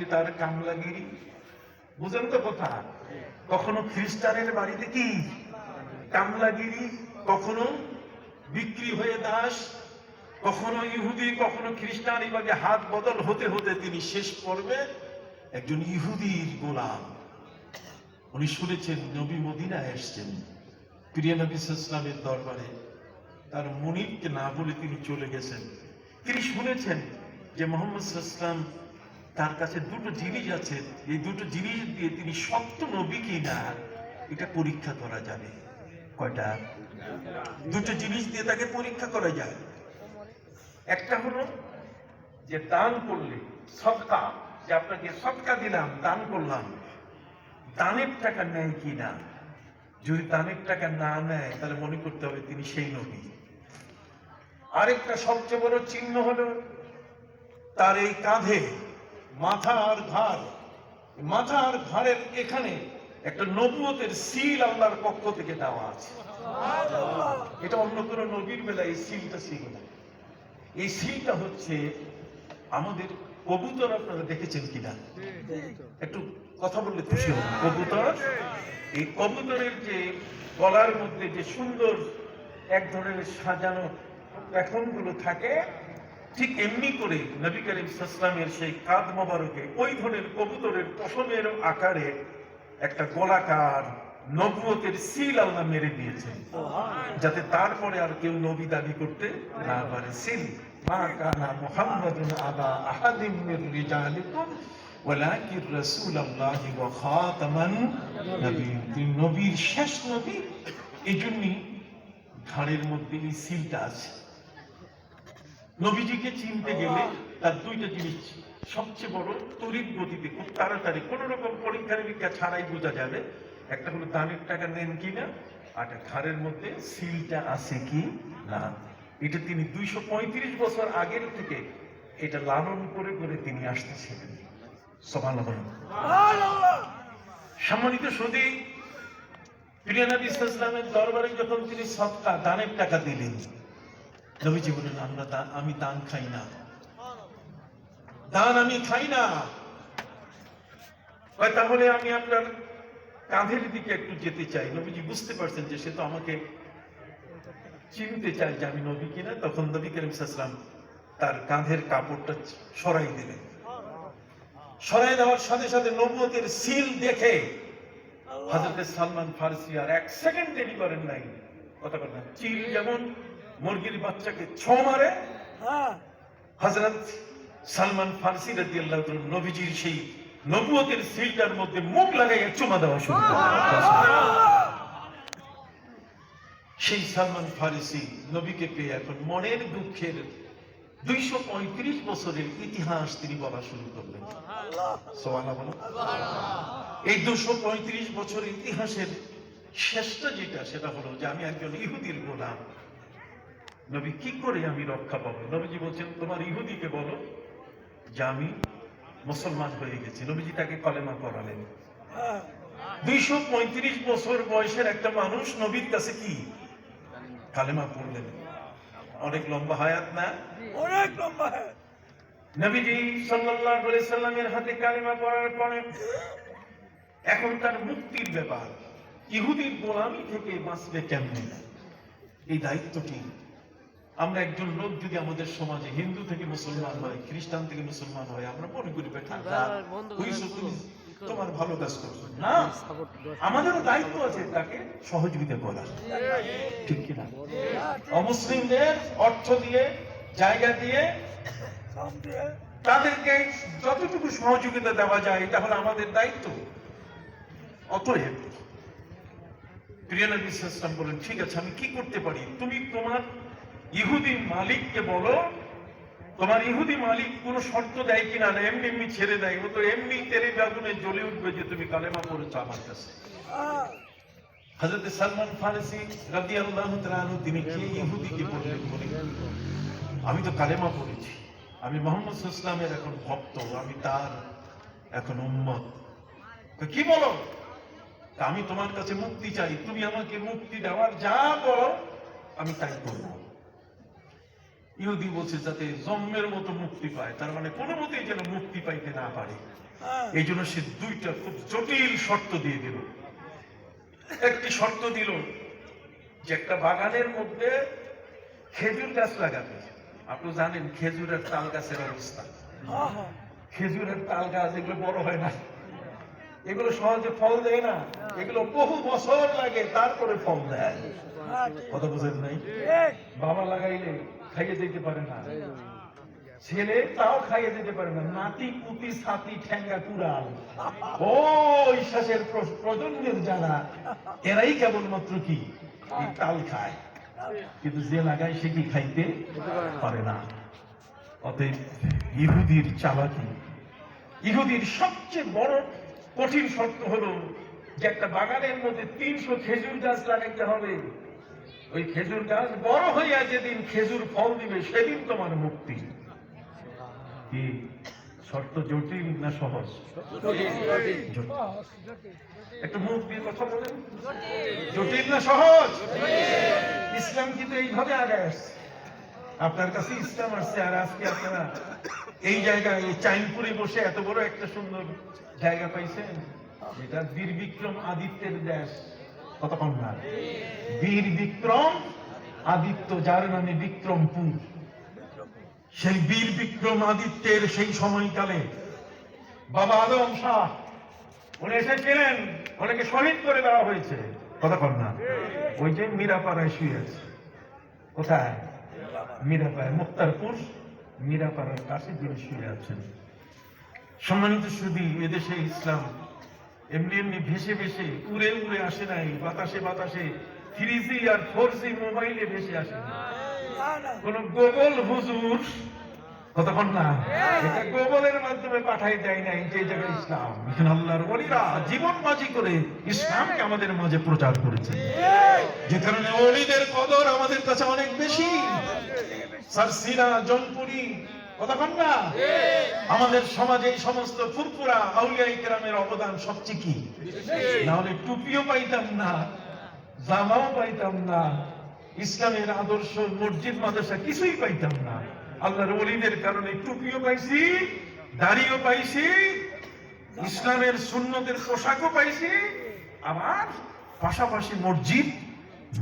বাড়িতে তার কামলাগিরি, বুঝেন তো কথা? কখনো খ্রিস্টানের বাড়িতে কি কামলাগিরি, কখনো বিক্রি হয়ে দাস, কখনো ইহুদি কখনো খ্রিস্টান, এইভাবে হাত বদল হতে হতে তিনি শেষ পর্বে একজন ইহুদির গোলাম। উনি শুনেছেন নবী মদিনায় এসছেন, প্রিয় নবী সাল্লাল্লাহু আলাইহি ওয়াসাল্লামের দরবারে তার মুনিবকে না বলে তিনি চলে গেছেন। তিনি শুনেছেন যে মুহাম্মদ সাল্লাল্লাহু আলাইহি ওয়াসাল্লাম তার কাছে দুটো জিনিস আছে, এই দুটো জিনিস দিয়ে তিনি সত্য নবী কিনা এটা পরীক্ষা করা যাবে। কয়টা? দুটো জিনিস দিয়ে তাকে পরীক্ষা করা যায়। একটা হলো যে দান করলে সদকা, যে আপনাকে সদকা দিলাম, দান করলাম, দানের টাকা নেয় কিনা। যদি দানের টাকা না নেয় তাহলে মনে করতে হবে তিনি সেই নবী। আরেকটা সবচেয়ে বড় চিহ্ন হলো তার এই কাঁধে মাথা আর ঘাড়, মাথা আর ঘাড়ের এখানে একটা নবুয়তের সিল আল্লাহর পক্ষ থেকে দেওয়া আছে। এটা অন্য কোনো নবীর বেলায় এই সিলটা ছিল না। এই সিলটা হচ্ছে আমাদের কবুতর, আপনারা দেখেছেন কিনা? একটু কথা বললে খুশি হব। কবুতর, এই কবুতরের যে গলার মধ্যে যে সুন্দর এক ধরনের সাজানো পেখমগুলো থাকে, ঠিক এমনি করে নবী করিম সাল্লাল্লাহু আলাইহি ওয়াসাল্লামের সেই কাঁধ মোবারকে ওই ধরনের কবুতরের পশমের আকারে একটা গোলাকার নবুয়তের সিল আল্লাহ মেরে দিয়েছেন, যাতে তারপরে আর কেউ নবী দাবি করতে না পারে। সিল মা কানা মুহাম্মাদুন আবা আহাদিম মির রিজালিকুম ওয়ালাকিন রাসূলুল্লাহি ওয়া খাতামান নবিয়্যিন। তিনি নবীর শেষ নবী, এইজন্যই ঘাড়ের মধ্যে এই সিলটা আছে। নবীজিকে চিনতে গেলে তার দুইটা জিনিস সবচেয়ে বড়, তড়িৎ গতিতে খুব তাড়াতাড়ি কোনো রকম পরীক্ষা নিরীক্ষা ছাড়াই বোঝা যাবে। একটা হলো দানের টাকা নেন কিনা, আর ঘাড়ের মধ্যে সিলটা আছে কি না। এটা তিনি 235 বছর আগের থেকে এটা লালন করে করে তিনি আসতেছিলেন। সুবহানাল্লাহ। সম্মানিত সুধী, প্রিয় নবী সাল্লাল্লাহু আলাইহি ওয়াসাল্লামের দরবারে যখন তিনি সদকা দানের টাকা দিলেন, নবীজি বলেন আমি দান খাই না, দান আমি খাই না। তাহলে আমি আপনার কাঁধের দিকে একটু যেতে চাই। নবীজি বুঝতে পারছেন যে সে তো আমাকে চিনতে চায় যে আমি নবী কিনা। তখন নবী করিম সাল্লাল্লাহু আলাইহি ওয়াসাল্লাম তার কাঁধের কাপড়টা সরাই দিলেন। সরাই দেওয়ার সাথে সাথে নবুয়তের সিল দেখে হযরত সালমান ফারসি আর এক সেকেন্ড দেরি করেন নাই। কথা বলেন না, চিল যেমন মুরগির বাচ্চাকে ছো মারে, হযরত সালমান ফারসি রাদিয়াল্লাহু তাআলা নবীজির সেই নবুয়তের সিলটার মধ্যে মুখ লাগাইয়া চুমা দেওয়া শুরু করলেন। সেই সালমান ফারসি নবীকে পেয়ে এখন মনের দুঃখের 235 বছরের ইতিহাস তিনি বলা শুরু করলেন। সুবহানাল্লাহ। এই 235 বছরের ইতিহাসের শেষটা যেটা, সেটা হলো যে আমি একজন ইহুদির গোলাম। নবী কি করে আমি রক্ষা পাবো? নবীজি বলছেন তোমার ইহুদিকে বলো যে আমি মুসলমান হয়ে গেছি। নবীজি তাকে কলেমা পড়ালেন। 235 বছর বয়সের একটা মানুষ নবীর কাছে কি কালেমা পড়লেন। অনেক লম্বা হায়াত না? অনেক লম্বা হায়াত। নবীজি সাল্লাল্লাহু আলাইহি সাল্লামের হাতে কালেমা পড়ার পরে এখন তার মুক্তির ব্যাপার। ইহুদির গোলামি থেকে বাঁচবে কেমনে, এই দায়িত্বটি আমরা একজন লোক যদি আমাদের সমাজে হিন্দু থেকে মুসলমান হয়, খ্রিস্টান থেকে মুসলমান হয়, আমরা মনে করি তোমার ভালো কাজ করছো না, আমাদেরও দায়িত্ব আছে তাকে সহযোগিতা করা, ঠিক কিনা? অমুসলিমদের অর্থ দিয়ে, জায়গা দিয়ে, তাদেরকে যতটুকু সহযোগিতা দেওয়া যায় এটা হলো আমাদের দায়িত্ব। অতএব প্রিয় নবী সাল্লাল্লাহু আলাইহি ওয়াসাল্লাম বলেন ঠিক আছে, আমি কি করতে পারি? তুমি তোমার ইহুদি মালিককে বলো, তোমার ইহুদি মালিক কোন শর্ত দেয় কিনা, না এমনি এমনি ছেড়ে দেয়, ও তো এমনি তেরে বেগুনে জ্বলে উঠবে যে তুমি কালেমা পড়েছো আমার কাছে। হযরত সালমান ফারসি রাদিয়াল্লাহু তাআলা আনহু তিনি কি ইহুদিকে বললেন, আমি তো কালেমা পড়েছি, আমি মুহাম্মদ সাল্লাল্লাহু আলাইহি ওয়াসাল্লামের এখন ভক্ত, আমি তার এখন উম্মত। কি বলো? আমি তোমার কাছে মুক্তি চাই, তুমি আমাকে মুক্তি দেওয়ার যা বলো আমি তাই করব। ইহুদি বলছে যাতে জন্মের মতো মুক্তি পায়, তার মানে কোনো মতেই যেন মুক্তি পাইতে না পারে। এই জন্য সে দুইটা খুব জটিল শর্ত দিয়ে দিল। একটি শর্ত দিল যে একটা বাগানের মধ্যে খেজুর গাছ লাগাবে। আপনি জানেন খেজুরের তাল গাছের অবস্থা, খেজুরের তাল গাছ এগুলো বড় হয় না, এগুলো সহজে ফল দেয় না, এগুলো বহু বছর লাগে তারপরে ফল দেয়। কথা বুঝেন নাই? বাবা লাগাইলে খাইয়ে দিতে পারে না, ছেলে তাও খাইয়ে দিতে পারে না, নাতি পুতি ছাতি ঠ্যাঙ্গা কুড়াল ও বিশ্বাসের প্রজন্মের যারা, এরাই কেবলমাত্র কি এই তাল খায়, কিন্তু যে লাগায় সে কি খাইতে পারে না। অতএব ইহুদির চালাকি, ইহুদির সবচেয়ে বড় কঠিন শর্ত হলো যে একটা বাগানের মধ্যে 300 খেজুর গাছ লাগাইতে হবে। ওই খেজুর গাছ বড় হইয়া যেদিন খেজুর ফল দিবে সেদিন তোমার মুক্তি। কি শর্ত জটিল না সহজ? একটু মুখ দিয়ে কথা বলেন, জটিল না সহজ? ইসলাম কিন্তু এইভাবে আগে আসছে। আপনার কাছে ইসলাম আসছে, আর আজকে আপনারা এই জায়গায় এই চাইনপুরে বসে এত বড় একটা সুন্দর জায়গা পাইছেন, এটা বীর বিক্রম আদিত্যের দেশ। কতক্ষণ না বীর বিক্রম আদিত্য, যার নামে বিক্রমপুর, সেই বীর বিক্রম আদিত্যের সেই সময়কালে বাবা আদম শাহ উনি এসেছিলেন, ওনাকে শহীদ করে দেওয়া হয়েছে। কতক্ষণ না ওই যে মীরাপাড়ায় শুয়ে আছে। কোথায়? মীরাপাড়ায়, মুক্তারপুর মীরাপাড়ার কাছে যিনি শুয়ে আছেন। সম্মানিত সুধী, এদেশে ইসলাম এমনি এমনি ভেসে ভেসে উড়ে উড়ে আসে নাই, বাতাসে বাতাসে 3G আর 4G মোবাইলে ভেসে আসে না। কোন গোগল হুজুর, কতক্ষণ না এটা গোগলের মাধ্যমে পাঠাই দেয় নাই যে জায়গায় ইসলাম। এখানে আল্লাহর ওলিরা জীবন বাজি করে ইসলামকে আমাদের মাঝে প্রচার করেছে, যে কারণে ওলিদের কদর আমাদের কাছে অনেক বেশি। সারসিনা, জনপুরি, কতক্ষণ না আমাদের সমাজে এই সমস্ত ফুরফুরা আউলিয়া ইকরামের অবদান সবচেয়ে কি, না হলে টুপিও পাইতাম না, জামাও পাইতাম না, ইসলামের আদর্শ মসজিদ মাদ্রাসা কিছুই পাইতাম না। আল্লাহর ওলিদের কারণে টুপিও পাইছি, দাড়িও পাইছি, ইসলামের সুন্নতের পোশাকও পাইছি, আবার পাশাপাশি মসজিদ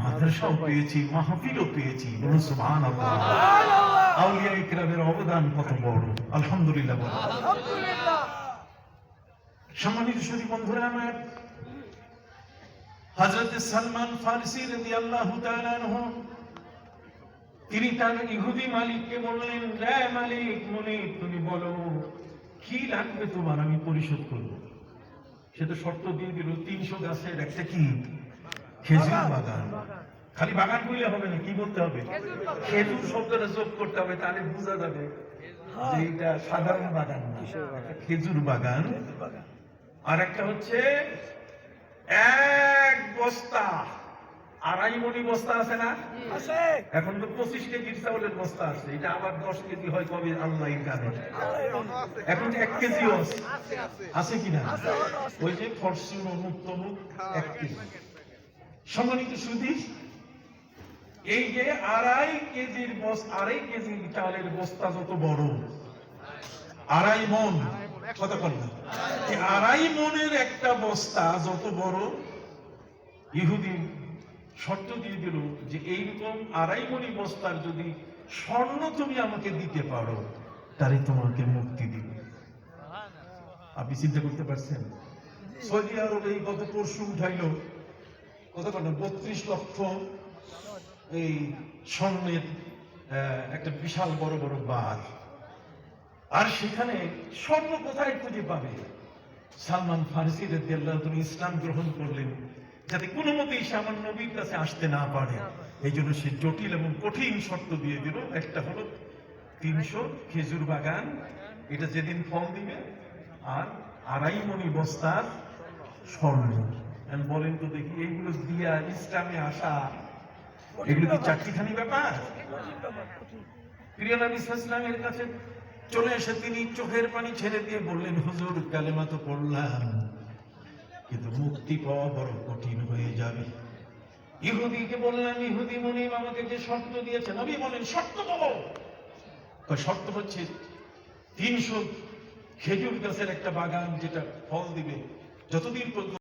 মাদ্রাসাও পেয়েছি, মাহফিলও পেয়েছি। বলুন সুবহানাল্লাহ। আউলিয়া ইকরামের অবদান কত বড়, আলহামদুলিল্লাহ। সম্মানিত সুধী বন্ধুরা আমার, হযরত সালমান ফারসি রাদিয়াল্লাহু তাআলা আনহু তিনি তার ইহুদি মালিককে বললেন, হে মালিক মুনিব, তুমি বলো কি লাগবে তোমার, আমি পরিশোধ করব। সে তো শর্ত দিয়ে দিল 300 গাছের একটা কি খেজুর বাগান। খালি বাগান বললে হবে না, কি বলতে হবে? খেজুর শব্দটা যোগ করতে হবে, তাহলে বোঝা যাবে যে এটা সাধারণ বাগান না, একটা খেজুর বাগান। আর একটা হচ্ছে 1 বস্তা, 2.5 মণি বস্তা আছে না? এখন তো 25 কেজির চাউলের বস্তা আছে, এটা আবার 10 কেজি হয় কবে আল্লাহ জানে। এখন 1 কেজিও আছে কিনা, ওই যে ফরচুন মুক্ত মুখ 1 কেজি। সম্মানিত সুধী, এই যে 2.5 কেজির বস্তা, 2.5 কেজি চালের বস্তা যত বড়, 2.5 মণ, কত করল? 2.5 মণের একটা বস্তা যত বড়, ইহুদি শর্ত দিয়ে দিল যে এইরকম 2.5 মণি বস্তার যদি স্বর্ণ তুমি আমাকে দিতে পারো, তাহলে তোমাকে মুক্তি দিব। আপনি চিন্তা করতে পারছেন? সৌদি আরব এই গত পরশু উঠাইল কত 32 লক্ষ এই স্বর্ণের একটা বিশাল বড় বড় বার। আর সেখানে স্বর্ণ কোথায় খুঁজে পাবে? সালমান ফারসি রাদিয়াল্লাহু তিনি ইসলাম গ্রহণ করলেন যাতে কোনো মতেই সে আমার নবীর কাছে আসতে না পারে। এই জন্য সে জটিল এবং কঠিন শর্ত দিয়ে দিল। একটা হলো 300 খেজুর বাগান, এটা যেদিন ফল দিবে, আর 2.5 মণি বস্তার স্বর্ণ। বলেন তো দেখি, এইগুলো দিয়া ইসলামে আসা, এগুলো কি চারটিখানি ব্যাপার? প্রিয় নবী সাল্লাল্লাহু আলাইহি ওয়াসাল্লামের কাছে চলে এসে তিনি চোখের পানি ছেড়ে দিয়ে বললেন, হুজুর কালেমা তো পড়লাম, কিন্তু মুক্তি পাওয়া বড় কঠিন হয়ে যাবে। ইহুদিকে বললাম, ইহুদি মুনিব আমাকে যে শর্ত দিয়েছে, নবী বলেন শর্ত বলো। শর্ত হচ্ছে 300 খেজুর গাছের একটা বাগান যেটা ফল দিবে, যতদিন পর্যন্ত